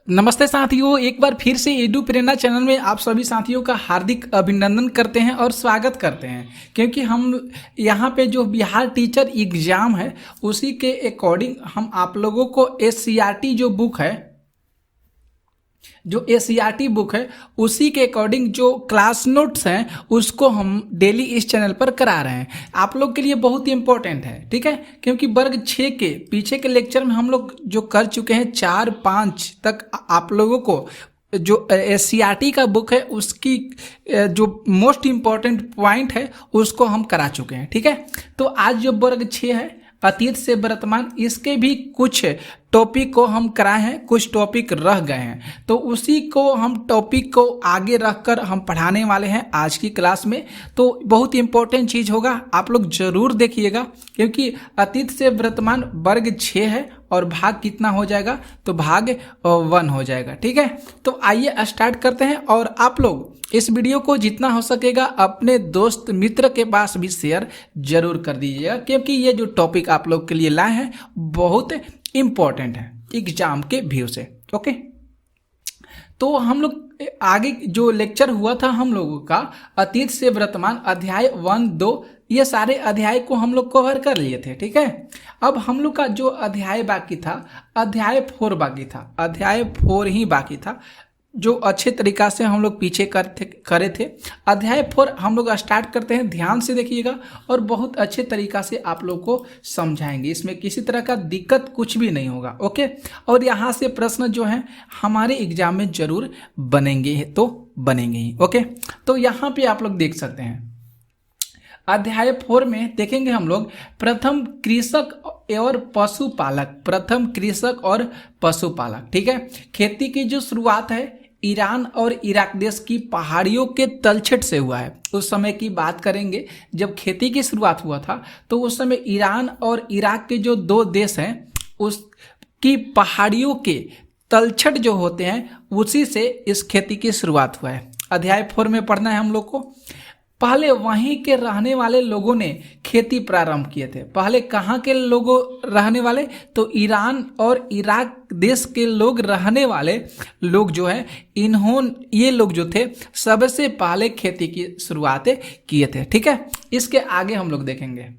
नमस्ते साथियों, एक बार फिर से एडू प्रेरणा चैनल में आप सभी साथियों का हार्दिक अभिनंदन करते हैं और स्वागत करते हैं। क्योंकि हम यहाँ पे जो बिहार टीचर एग्जाम है उसी के अकॉर्डिंग हम आप लोगों को एससीईआरटी जो बुक है, जो एससीईआरटी बुक है उसी के अकॉर्डिंग जो क्लास नोट्स हैं उसको हम डेली इस चैनल पर करा रहे हैं। आप लोग के लिए बहुत ही इंपॉर्टेंट है, ठीक है। क्योंकि वर्ग 6 के पीछे के लेक्चर में हम लोग जो कर चुके हैं 4-5 तक आप लोगों को जो एससीईआरटी का बुक है उसकी जो मोस्ट इम्पॉर्टेंट पॉइंट है उसको हम करा चुके हैं, ठीक है। तो आज जो वर्ग 6 है अतीत से वर्तमान, इसके भी कुछ टॉपिक को हम कराए हैं, कुछ टॉपिक रह गए हैं, तो उसी को हम टॉपिक को आगे रखकर हम पढ़ाने वाले हैं आज की क्लास में। तो बहुत इंपॉर्टेंट चीज़ होगा, आप लोग जरूर देखिएगा। क्योंकि अतीत से वर्तमान वर्ग 6 है और भाग कितना हो जाएगा, तो भाग 1 हो जाएगा, ठीक है। तो आइए स्टार्ट करते हैं। और आप लोग इस वीडियो को जितना हो सकेगा अपने दोस्त मित्र के पास भी शेयर जरूर कर दीजिएगा। क्योंकि ये जो टॉपिक आप लोग के लिए लाए हैं बहुत इम्पोर्टेंट है एग्जाम के व्यू से, ओके। तो हम लोग आगे जो लेक्चर हुआ था हम लोगों का अतीत से वर्तमान अध्याय 1-2 ये सारे अध्याय को हम लोग कवर कर लिए थे, ठीक है। अब हम लोग का जो अध्याय बाकी था अध्याय 4 बाकी था, अध्याय 4 ही बाकी था जो अच्छे तरीका से हम लोग पीछे करे थे। अध्याय 4 हम लोग स्टार्ट करते हैं, ध्यान से देखिएगा और बहुत अच्छे तरीका से आप लोग को समझाएंगे, इसमें किसी तरह का दिक्कत कुछ भी नहीं होगा, ओके। और यहाँ से प्रश्न जो है हमारे एग्जाम में जरूर बनेंगे, तो बनेंगे ही, ओके। तो यहाँ पे आप लोग देख सकते हैं अध्याय 4 में देखेंगे हम लोग प्रथम कृषक और पशुपालक, प्रथम कृषक और पशुपालक, ठीक है। खेती की जो शुरुआत है ईरान और इराक देश की पहाड़ियों के तलछट से हुआ है। उस समय की बात करेंगे जब खेती की शुरुआत हुआ था तो उस समय ईरान और इराक के जो 2 देश हैं उसकी पहाड़ियों के तलछट जो होते हैं उसी से इस खेती की शुरुआत हुआ है। अध्याय 4 में पढ़ना है हम लोग को। पहले वहीं के रहने वाले लोगों ने खेती प्रारंभ किए थे। पहले कहाँ के लोगों रहने वाले, तो ईरान और इराक देश के लोग रहने वाले लोग जो है ये लोग जो थे सबसे पहले खेती की शुरुआत किए थे, ठीक है। इसके आगे हम लोग देखेंगे,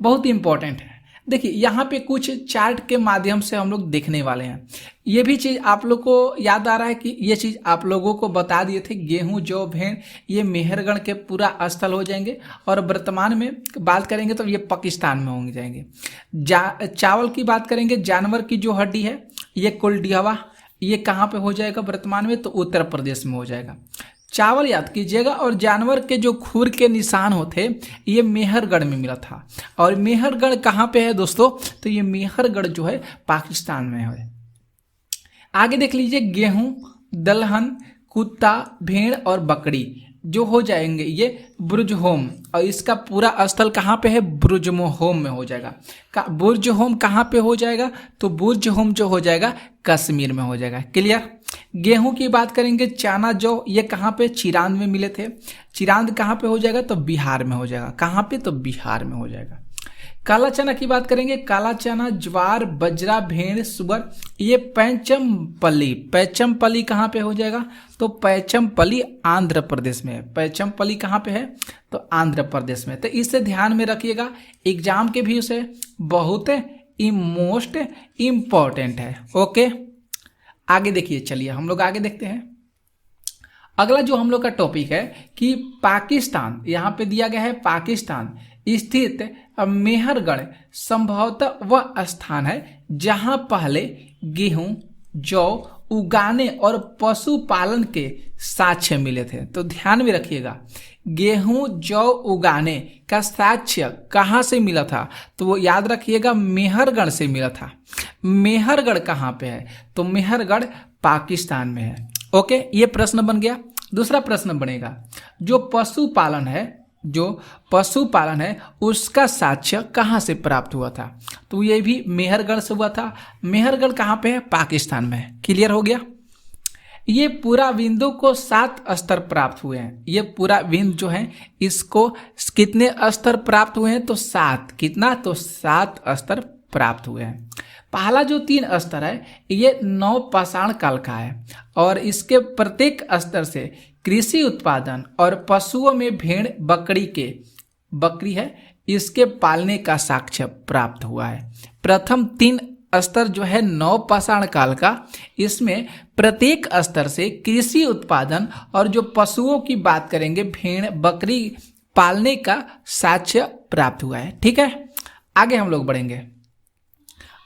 बहुत इंपॉर्टेंट है। देखिए यहाँ पे कुछ चार्ट के माध्यम से हम लोग देखने वाले हैं। ये भी चीज़ आप लोग को याद आ रहा है कि ये चीज़ आप लोगों को बता दिए थे, गेहूं जौ भेड़ ये मेहरगढ़ के पूरा स्थल हो जाएंगे और वर्तमान में बात करेंगे तो ये पाकिस्तान में होंगे जाएंगे। चावल की बात करेंगे, जानवर की जो हड्डी है ये कुलडिहवा, ये कहाँ पे हो जाएगा वर्तमान में, तो उत्तर प्रदेश में हो जाएगा। चावल याद कीजिएगा। और जानवर के जो खुर के निशान होते ये मेहरगढ़ में मिला था। और मेहरगढ़ कहाँ पे है दोस्तों, तो ये मेहरगढ़ जो है पाकिस्तान में है। आगे देख लीजिए गेहूं, दलहन, कुत्ता, भेड़ और बकरी जो हो जाएंगे ये बुर्जहोम, और इसका पूरा स्थल कहाँ पे है, बुर्जहोम में हो जाएगा। बुर्जहोम कहाँ पे हो जाएगा, तो बुर्जहोम जो हो जाएगा कश्मीर में हो जाएगा, क्लियर। गेहूं की बात करेंगे, चना जौ ये कहाँ पे, चिरांद में मिले थे। चिरांद कहाँ पे हो जाएगा, तो बिहार में हो जाएगा। कहाँ पे, तो बिहार में हो जाएगा। काला चना की बात करेंगे, काला चना, ज्वार, बजरा, भेड़, सुअर ये पैचमपल्ली, पैचमपल्ली कहाँ पे हो जाएगा, तो पैचमपल्ली आंध्र प्रदेश में है। पैचमपल्ली कहाँ पे है, तो आंध्र प्रदेश में। तो इसे ध्यान में रखिएगा, एग्जाम के व्यू से बहुत मोस्ट इम्पॉर्टेंट है, ओके। आगे देखिए, चलिए हम लोग आगे देखते हैं। अगला जो हम लोग का टॉपिक है कि पाकिस्तान, यहाँ पे दिया गया है पाकिस्तान स्थित मेहरगढ़ संभवतः वह स्थान है जहां पहले गेहूं जौ उगाने और पशुपालन के साक्ष्य मिले थे। तो ध्यान में रखिएगा, गेहूं जौ उगाने का साक्ष्य कहाँ से मिला था, तो वो याद रखिएगा मेहरगढ़ से मिला था। मेहरगढ़ कहाँ पे है, तो मेहरगढ़ पाकिस्तान में है, ओके। ये प्रश्न बन गया। दूसरा प्रश्न बनेगा, जो पशुपालन है उसका साक्ष्य कहाँ से प्राप्त हुआ था, तो ये भी मेहरगढ़ से हुआ था। मेहरगढ़ कहाँ पे है, पाकिस्तान में है, क्लियर हो गया। ये पूरा बिंदु को 7 स्तर प्राप्त हुए हैं। ये पूरा बिंदु जो है इसको कितने स्तर प्राप्त हुए हैं, तो 7, कितना, तो 7 स्तर प्राप्त हुए हैं। पहला जो 3 स्तर है ये नवपाषाण काल का है और इसके प्रत्येक स्तर से कृषि उत्पादन और पशुओं में भेड़ बकरी है इसके पालने का साक्ष्य प्राप्त हुआ है। प्रथम 3 स्तर जो है नवपाषाण काल का, इसमें प्रत्येक स्तर से कृषि उत्पादन और जो पशुओं की बात करेंगे भेड़ बकरी पालने का साक्ष्य प्राप्त हुआ है। ठीक है, आगे हम लोग बढ़ेंगे।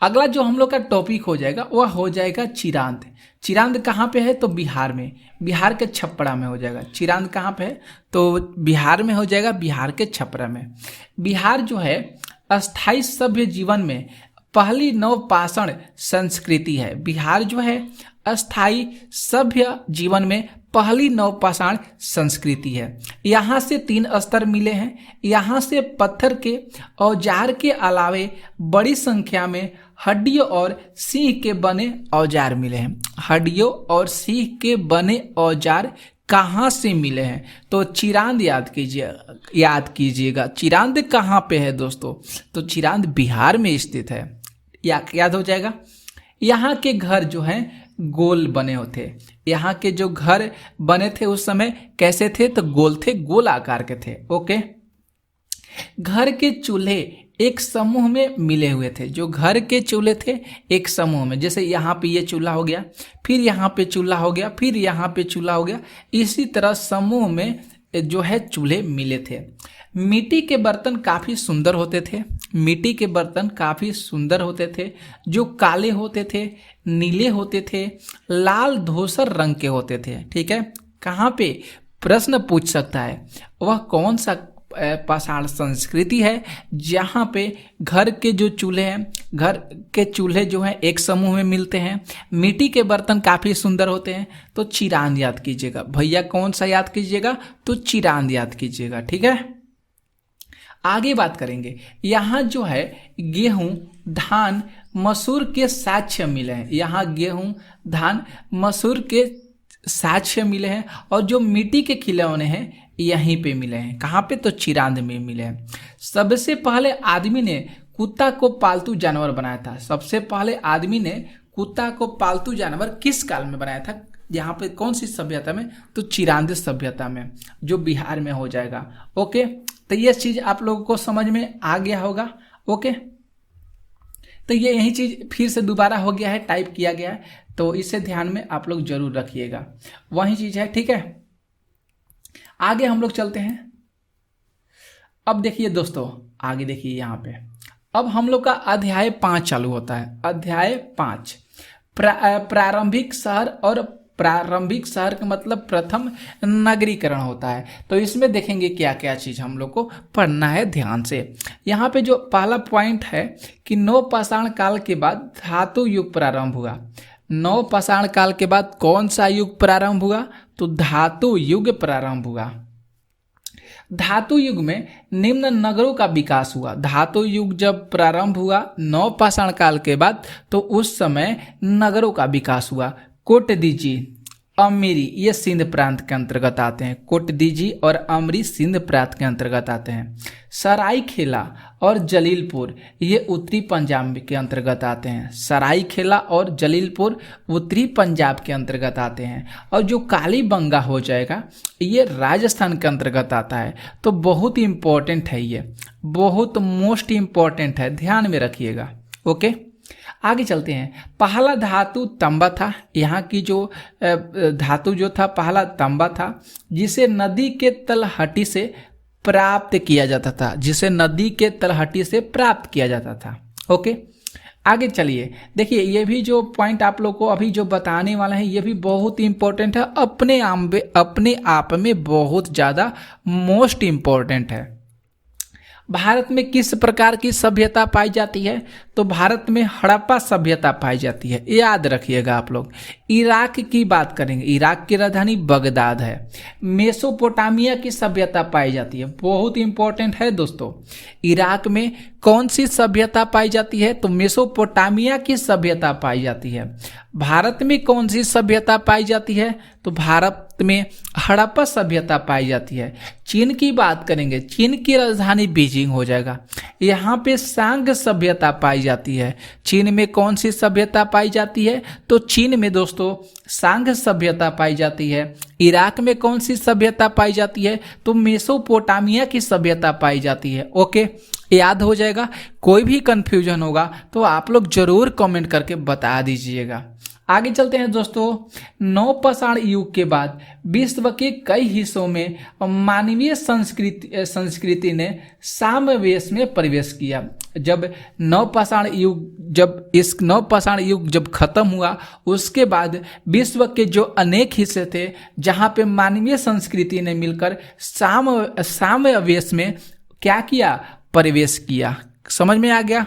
अगला जो हम लोग का टॉपिक हो जाएगा वह हो जाएगा चिरांद। चिरांद कहाँ पे है? तो बिहार में, बिहार के छपरा में हो जाएगा। चिरांद कहाँ पे है? तो बिहार में हो जाएगा, बिहार के छपरा में। बिहार जो है अस्थाई सभ्य जीवन में पहली नवपाषाण संस्कृति है। बिहार जो है अस्थाई सभ्य जीवन में पहली नवपाषाण संस्कृति है। यहाँ से 3 स्तर मिले हैं। यहाँ से पत्थर के औजार के अलावे बड़ी संख्या में हड्डियों और सींग के बने औजार मिले हैं। हड्डियों और सींग के बने औजार कहाँ से मिले हैं? तो चिरांद याद कीजिएगा। चिरांद कहाँ पे है दोस्तों? तो चिरांद बिहार में स्थित है। याद हो जाएगा। यहाँ के घर जो हैं गोल बने होते। यहाँ के जो घर बने थे उस समय कैसे थे? तो गोल थे, गोल आकार के थे। ओके, घर के चूल्हे एक समूह में मिले हुए थे। जो घर के चूल्हे थे एक समूह में, जैसे यहाँ पे ये चूल्हा हो गया, फिर यहाँ पे चूल्हा हो गया, फिर यहाँ पे चूल्हा हो गया, इसी तरह समूह में जो है चूल्हे मिले थे। मिट्टी के बर्तन काफ़ी सुंदर होते थे। मिट्टी के बर्तन काफ़ी सुंदर होते थे, जो काले होते थे, नीले होते थे, लाल धूसर रंग के होते थे। ठीक है, कहाँ पे प्रश्न पूछ सकता है, वह कौन सा पाषाण संस्कृति है जहाँ पे घर के जो चूल्हे हैं, घर के चूल्हे जो हैं एक समूह में मिलते हैं, मिट्टी के बर्तन काफ़ी सुंदर होते हैं। तो चिरांद याद कीजिएगा भैया। कौन सा याद कीजिएगा? तो चिरांद याद कीजिएगा। ठीक है, आगे बात करेंगे। यहाँ जो है गेहूं, धान, मसूर के साक्ष्य मिले हैं। यहाँ गेहूं, धान, मसूर के साक्ष्य मिले हैं और जो मिट्टी के खिलौने हैं यहीं पे मिले हैं। कहाँ पे? तो चिरांद में मिले हैं। सबसे पहले आदमी ने कुत्ता को पालतू जानवर बनाया था। सबसे पहले आदमी ने कुत्ता को पालतू जानवर किस काल में बनाया था? यहाँ पे कौन सी सभ्यता में? तो चिरांद सभ्यता में, जो बिहार में हो जाएगा। ओके, तो ये चीज आप लोगों को समझ में आ गया होगा। ओके, तो ये यही चीज फिर से दोबारा हो गया है, टाइप किया गया है, तो इसे ध्यान में आप लोग जरूर रखिएगा। वही चीज है। ठीक है, आगे हम लोग चलते हैं। अब देखिए दोस्तों, आगे देखिए यहाँ पे अब हम लोग का अध्याय 5 चालू होता है। अध्याय 5 प्रारंभिक शहर। और प्रारंभिक शहर का मतलब प्रथम नगरीकरण होता है। तो इसमें देखेंगे क्या क्या चीज़ हम लोग को पढ़ना है ध्यान से। यहाँ पे जो पहला पॉइंट है कि नवपाषाण काल के बाद धातु युग प्रारंभ हुआ। नवपाषाण काल के बाद कौन सा युग प्रारंभ हुआ? तो धातु युग प्रारंभ हुआ। धातु युग में निम्न नगरों का विकास हुआ। धातु युग जब प्रारंभ हुआ नवपाषाण काल के बाद, तो उस समय नगरों का विकास हुआ। कोटदीजी, अमरी, ये सिंध प्रांत के अंतर्गत आते हैं। कोटदीजी और अमरी सिंध प्रांत के अंतर्गत आते हैं। सरायखेला और जलीलपुर ये उत्तरी पंजाब के अंतर्गत आते हैं। सरायखेला और जलीलपुर उत्तरी पंजाब के अंतर्गत आते हैं। और जो कालीबंगा हो जाएगा ये राजस्थान के अंतर्गत आता है। तो बहुत इम्पोर्टेंट है, ये बहुत मोस्ट इम्पोर्टेंट है, ध्यान में रखिएगा। ओके, आगे चलते हैं। पहला धातु तांबा था। यहाँ की जो धातु जो था पहला तांबा था, जिसे नदी के तलहटी से प्राप्त किया जाता था। जिसे नदी के तलहटी से प्राप्त किया जाता था। ओके, आगे चलिए। देखिए ये भी जो पॉइंट आप लोग को अभी जो बताने वाला है ये भी बहुत इंपॉर्टेंट है, अपने आप में बहुत ज़्यादा मोस्ट इम्पोर्टेंट है। भारत में किस प्रकार की सभ्यता पाई जाती है? तो भारत में हड़प्पा सभ्यता पाई जाती है, याद रखिएगा आप लोग। इराक की बात करेंगे, इराक की राजधानी बगदाद है। मेसोपोटामिया की सभ्यता पाई जाती है, बहुत इंपॉर्टेंट है दोस्तों। इराक में कौन सी सभ्यता पाई जाती है? तो मेसोपोटामिया की सभ्यता पाई जाती है। भारत में कौन सी सभ्यता पाई जाती है? तो भारत भारत में हड़प्पा सभ्यता पाई जाती है। चीन की बात करेंगे, चीन की राजधानी बीजिंग हो जाएगा। यहाँ पे सांग सभ्यता पाई जाती है। चीन में कौन सी सभ्यता पाई जाती है? तो चीन में दोस्तों सांग सभ्यता पाई जाती है। इराक में कौन सी सभ्यता पाई जाती है? तो मेसोपोटामिया की सभ्यता पाई जाती है। ओके, याद हो जाएगा। कोई भी कंफ्यूजन होगा तो आप लोग जरूर कमेंट करके बता दीजिएगा। आगे चलते हैं दोस्तों। नवपाषाण युग के बाद विश्व के कई हिस्सों में मानवीय संस्कृति ने सामवेश में प्रवेश किया। जब नवपाषाण युग जब खत्म हुआ, उसके बाद विश्व के जो अनेक हिस्से थे जहाँ पे मानवीय संस्कृति ने मिलकर सामवेश में क्या किया? प्रवेश किया। समझ में आ गया?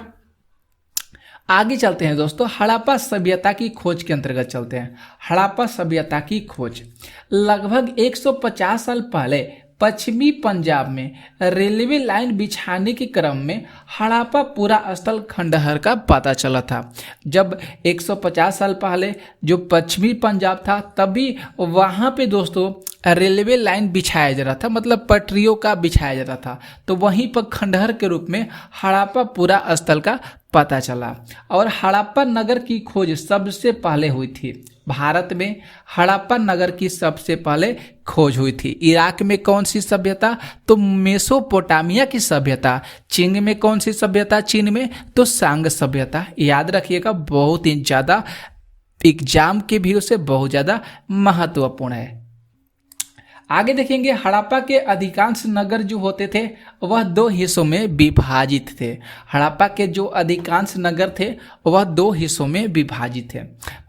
आगे चलते हैं दोस्तों, हड़प्पा सभ्यता की खोज के अंतर्गत चलते हैं। हड़प्पा सभ्यता की खोज लगभग 150 साल पहले पश्चिमी पंजाब में रेलवे लाइन बिछाने के क्रम में हड़प्पा स्थल खंडहर का पता चला था। जब 150 साल पहले जो पश्चिमी पंजाब था, तभी वहाँ पे दोस्तों रेलवे लाइन बिछाया जा रहा था, मतलब पटरियों का बिछाया जा रहा था। तो वहीं पर खंडहर के रूप में हड़प्पा स्थल का पता चला। और हड़प्पा नगर की खोज सबसे पहले हुई थी। भारत में हड़प्पा नगर की सबसे पहले खोज हुई थी। इराक में कौन सी सभ्यता? तो मेसोपोटामिया की सभ्यता। चीन में कौन सी सभ्यता? चीन में तो सांग सभ्यता। याद रखिएगा, बहुत ही ज़्यादा एग्जाम के व्यू से बहुत ज़्यादा महत्वपूर्ण है। आगे देखेंगे, हड़प्पा के अधिकांश नगर जो होते थे वह 2 हिस्सों में विभाजित थे। हड़प्पा के जो अधिकांश नगर थे वह 2 हिस्सों में विभाजित थे।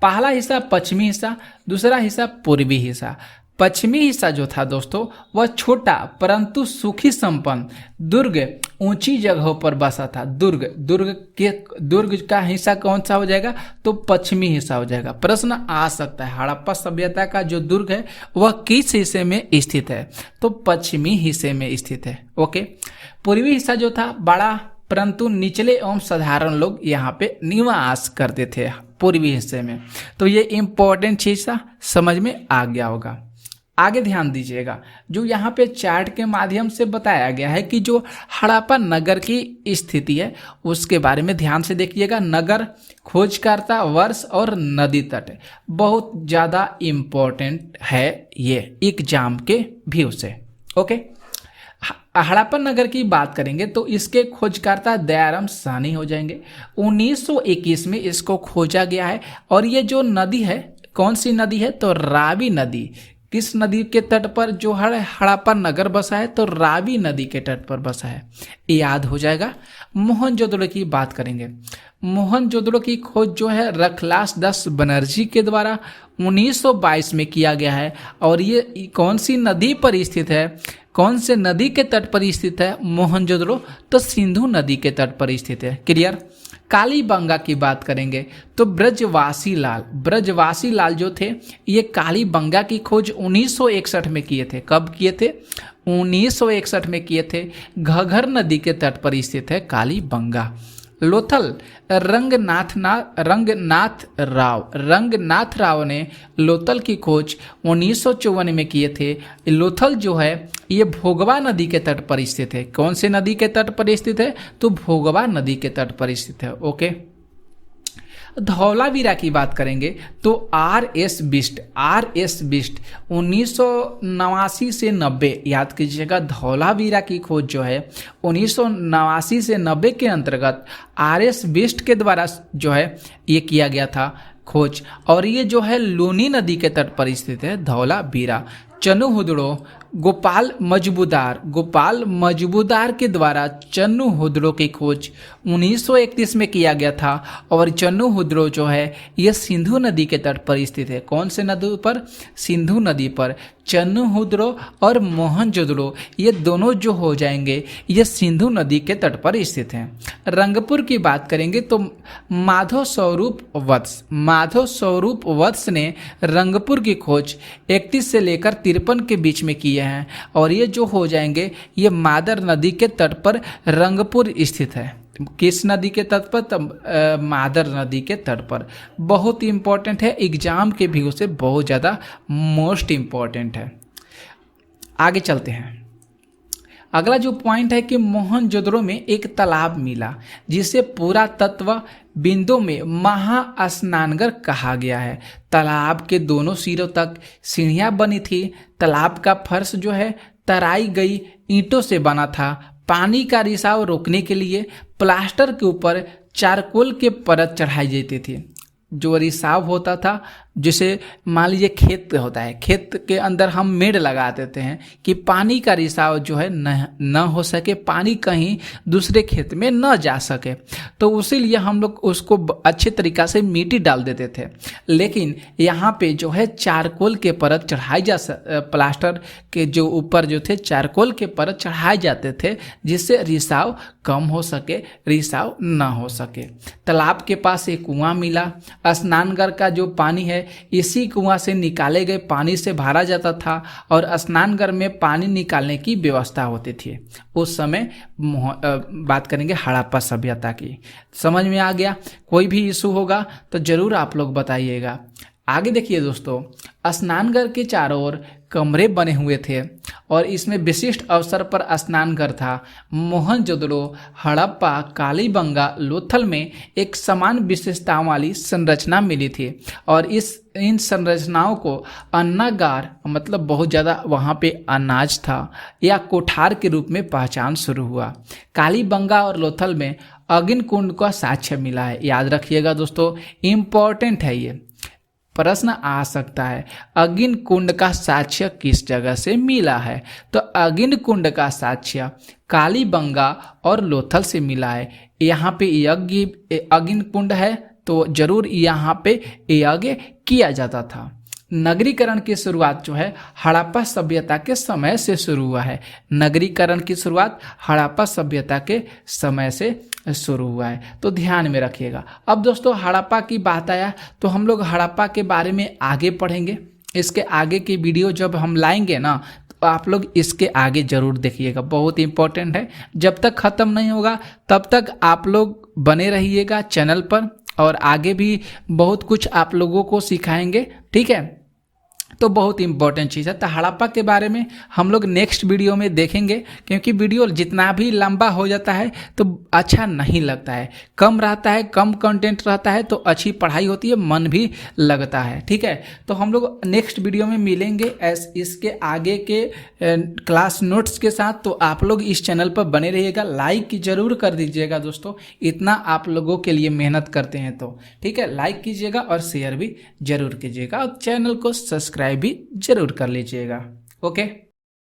पहला हिस्सा पश्चिमी हिस्सा, दूसरा हिस्सा पूर्वी हिस्सा। पश्चिमी हिस्सा जो था दोस्तों वह छोटा परंतु सुखी संपन्न दुर्ग ऊंची जगहों पर बसा था। दुर्ग का हिस्सा कौन सा हो जाएगा? तो पश्चिमी हिस्सा हो जाएगा। प्रश्न आ सकता है, हड़प्पा सभ्यता का जो दुर्ग है वह किस हिस्से में स्थित है? तो पश्चिमी हिस्से में स्थित है। ओके, पूर्वी हिस्सा जो था बड़ा परंतु निचले एवं साधारण लोग यहाँ पे निवास करते थे पूर्वी हिस्से में। तो ये इंपॉर्टेंट चीज समझ में आ गया होगा। आगे ध्यान दीजिएगा, जो यहाँ पे चार्ट के माध्यम से बताया गया है कि जो हड़प्पा नगर की स्थिति है उसके बारे में ध्यान से देखिएगा। नगर, खोजकर्ता, वर्ष और नदी तट बहुत ज़्यादा इम्पोर्टेंट है ये एग्जाम के व्यू से। ओके, हड़प्पा नगर की बात करेंगे तो इसके खोजकर्ता दयाराम साहनी हो जाएंगे। 1921 में इसको खोजा गया है। और ये जो नदी है, कौन सी नदी है? तो रावी नदी। किस नदी के तट पर जो हड़प्पा नगर बसा है? तो रावी नदी के तट पर बसा है। याद हो जाएगा। मोहनजोदड़ो की बात करेंगे। मोहनजोदड़ो की खोज जो है रखलास दास बनर्जी के द्वारा 1922 में किया गया है। और ये कौन सी नदी पर स्थित है? कौन से नदी के तट पर स्थित है मोहनजोदड़ो? तो सिंधु नदी के तट पर स्थित है। क्लियर? कालीबंगा की बात करेंगे तो ब्रजवासी लाल जो थे ये कालीबंगा की खोज 1961 में किए थे। कब किए थे? 1961 में किए थे। घग्गर नदी के तट पर स्थित है कालीबंगा। लोथल रंगनाथ राव ने लोथल की खोज 1954 में किए थे। लोथल जो है ये भोगवा नदी के तट पर स्थित है। कौन से नदी के तट पर स्थित है? तो भोगवा नदी के तट पर स्थित है। ओके, धौलावीरा की बात करेंगे तो R.S. बिष्ट 1989 से 90, याद कीजिएगा। धौलावीरा की खोज जो है 1989 से 90 के अंतर्गत R.S. बिष्ट के द्वारा जो है ये किया गया था खोज। और ये जो है लूनी नदी के तट पर स्थित है धौलावीरा। चन्नू हुदड़ो गोपाल मजबूदार के द्वारा चन्नू हुदड़ो की खोज 1931 में किया गया था। और चन्नू हुदड़ो जो है ये सिंधु नदी के तट पर स्थित है। कौन से नदी पर? सिंधु नदी पर। चन्नू हुदड़ो और मोहनजोदड़ो ये दोनों जो हो जाएंगे ये सिंधु नदी के तट पर स्थित हैं। रंगपुर की बात करेंगे तो माधव स्वरूप वत्स ने रंगपुर की खोज 31 से लेकर 53 के बीच में किए हैं। और ये जो हो जाएंगे ये मादर नदी के तट पर रंगपुर स्थित है। किस नदी के तट पर? मादर नदी के तट पर। बहुत ही इंपॉर्टेंट है, एग्जाम के व्यू से बहुत ज़्यादा मोस्ट इम्पॉर्टेंट है। आगे चलते हैं। अगला जो पॉइंट है कि मोहनजोदड़ो में एक तालाब मिला जिसे पूरा तत्व बिंदु में महास्नानघर कहा गया है। तालाब के दोनों सिरों तक सीढ़ियां बनी थी। तालाब का फर्श जो है तराई गई ईंटों से बना था। पानी का रिसाव रोकने के लिए प्लास्टर के ऊपर चारकोल के परत चढ़ाई जाती थी। जो रिसाव होता था, जैसे मान लीजिए खेत होता है, खेत के अंदर हम मेड़ लगा देते हैं कि पानी का रिसाव जो है न हो सके, पानी कहीं दूसरे खेत में न जा सके, तो उसीलिए हम लोग उसको अच्छे तरीक़ा से मिट्टी डाल देते थे। लेकिन यहाँ पे जो है चारकोल के परत चढ़ाई प्लास्टर के जो ऊपर जो थे चारकोल के परत चढ़ाए जाते थे, जिससे रिसाव कम हो सके, रिसाव न हो सके। तालाब के पास एक कुआं मिला। स्नानघर का जो पानी है इसी कुआं से निकाले गए पानी से भरा जाता था और स्नानघर में पानी निकालने की व्यवस्था होती थी। उस समय बात करेंगे हड़प्पा सभ्यता की। समझ में आ गया? कोई भी इशू होगा तो ज़रूर आप लोग बताइएगा। आगे देखिए दोस्तों, स्नानघर के चारों ओर कमरे बने हुए थे और इसमें विशिष्ट अवसर पर स्नानघर था। मोहनजोदड़ो, हड़प्पा, कालीबंगा, लोथल में एक समान विशेषताओं वाली संरचना मिली थी और इन संरचनाओं को अन्नागार मतलब बहुत ज़्यादा वहाँ पे अनाज था या कोठार के रूप में पहचान शुरू हुआ। कालीबंगा और लोथल में अग्नि कुंड का साक्ष्य मिला है। याद रखिएगा दोस्तों, इम्पॉर्टेंट है ये, प्रश्न आ सकता है। अग्नि कुंड का साक्ष्य किस जगह से मिला है? तो अग्नि कुंड का साक्ष्य कालीबंगा और लोथल से मिला है। यहाँ पे यज्ञ अग्नि कुंड है तो जरूर यहाँ पे यज्ञ किया जाता था। नगरीकरण की शुरुआत जो है हड़प्पा सभ्यता के समय से शुरू हुआ है। नगरीकरण की शुरुआत हड़प्पा सभ्यता के समय से शुरू हुआ है, तो ध्यान में रखिएगा। अब दोस्तों हड़प्पा की बात आया तो हम लोग हड़प्पा के बारे में आगे पढ़ेंगे। इसके आगे की वीडियो जब हम लाएंगे ना तो आप लोग इसके आगे जरूर देखिएगा, बहुत इंपॉर्टेंट है। जब तक ख़त्म नहीं होगा तब तक आप लोग बने रहिएगा चैनल पर और आगे भी बहुत कुछ आप लोगों को सिखाएंगे, ठीक है? तो बहुत इंपॉर्टेंट चीज़ है। तो हड़प्पा के बारे में हम लोग नेक्स्ट वीडियो में देखेंगे, क्योंकि वीडियो जितना भी लंबा हो जाता है तो अच्छा नहीं लगता है, कम रहता है, कम कंटेंट रहता है तो अच्छी पढ़ाई होती है, मन भी लगता है, ठीक है? तो हम लोग नेक्स्ट वीडियो में मिलेंगे इसके आगे के क्लास नोट्स के साथ। तो आप लोग इस चैनल पर बने रहिएगा, लाइक जरूर कर दीजिएगा दोस्तों, इतना आप लोगों के लिए मेहनत करते हैं तो, ठीक है? लाइक कीजिएगा और शेयर भी जरूर कीजिएगा और चैनल को सब्सक्राइब भी जरूर कर लीजिएगा। ओके।